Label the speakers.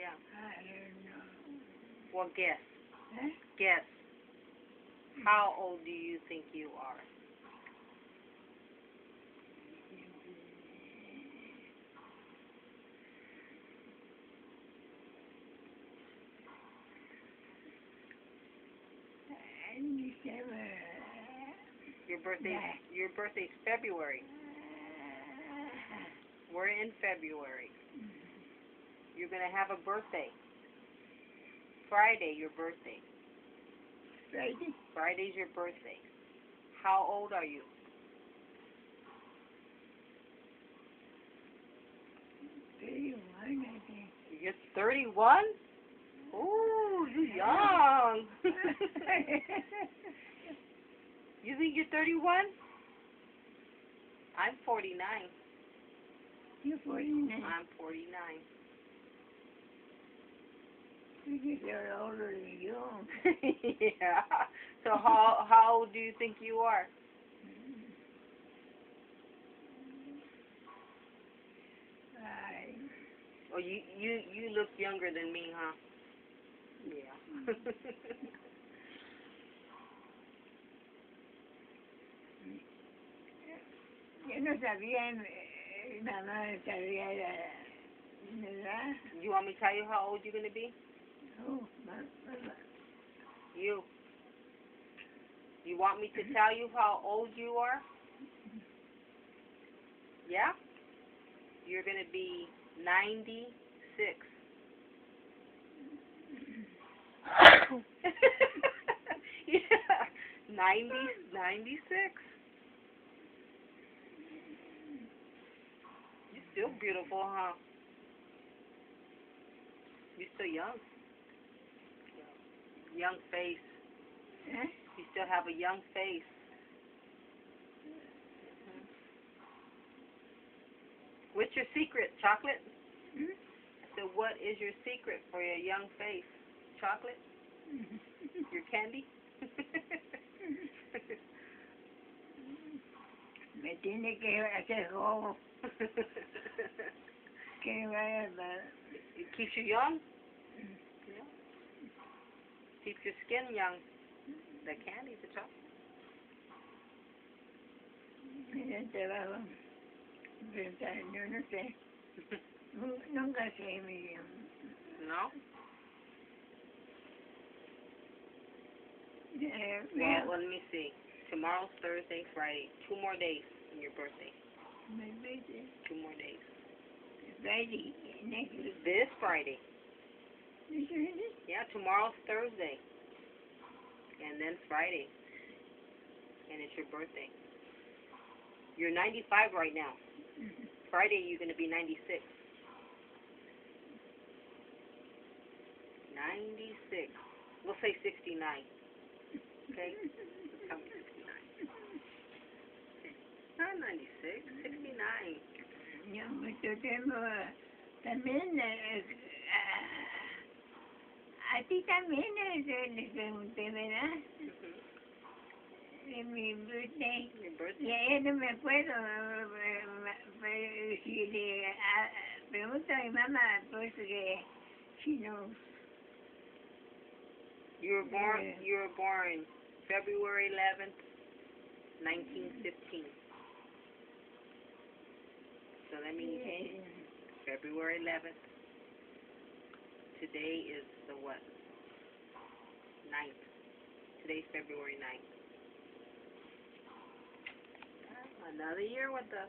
Speaker 1: Yeah.
Speaker 2: I don't know.
Speaker 1: Well, guess.
Speaker 2: Huh?
Speaker 1: Guess. How old do you think you are? Your birthday's February. We're in February. You're going to have a birthday. Friday, your birthday.
Speaker 2: Friday?
Speaker 1: Friday's your birthday. How old are you?
Speaker 2: 31, I think.
Speaker 1: You're 31? Ooh, you're young. You think you're 31? I'm 49.
Speaker 2: You're 49.
Speaker 1: I'm 49.
Speaker 2: You're older than you.
Speaker 1: Yeah. So how old do you think you are? Oh, you look younger than me, huh? Yeah.
Speaker 2: Yo no sabía, mamá sabía la edad.
Speaker 1: You want me to tell you how old you're going to be?
Speaker 2: No, mamá.
Speaker 1: You want me to tell you how old you are? Yeah? You're going to be 96. Yeah. 96. You're still beautiful, huh? You're still young. Young face.
Speaker 2: Huh?
Speaker 1: You still have a young face. What's your secret? Chocolate?
Speaker 2: Hmm?
Speaker 1: So what is your secret for your young face? Chocolate? Your candy?
Speaker 2: Me tiene que hacer jugo. Que vaya
Speaker 1: It keeps you young? Yeah. Keeps your skin young. The candy, the chocolate.
Speaker 2: en el trabajo. Yo no sé. Nunca sé, mi
Speaker 1: No?
Speaker 2: Well,
Speaker 1: Well, let me see. Tomorrow's Thursday, Friday. 2 more days in your birthday.
Speaker 2: my birthday.
Speaker 1: 2 more days.
Speaker 2: Friday. Next
Speaker 1: This Friday.
Speaker 2: Friday?
Speaker 1: Yeah, tomorrow's Thursday. And then Friday. And it's your birthday. You're 95 right now. Friday, you're going to be 96. 96. We'll say 69. Okay? Tell me 69. Not 96, 69.
Speaker 2: Yo mucho tiempo también a ti también les pregunté, ¿verdad? De mi birthday.
Speaker 1: Your birthday?
Speaker 2: Ya no me acuerdo, pero si le pregunto a mi mamá, pues que she knows.
Speaker 1: You were born February 11th, 1915. So that means February 11th. Today is the what? 9th. Today's February 9th. Another year with us.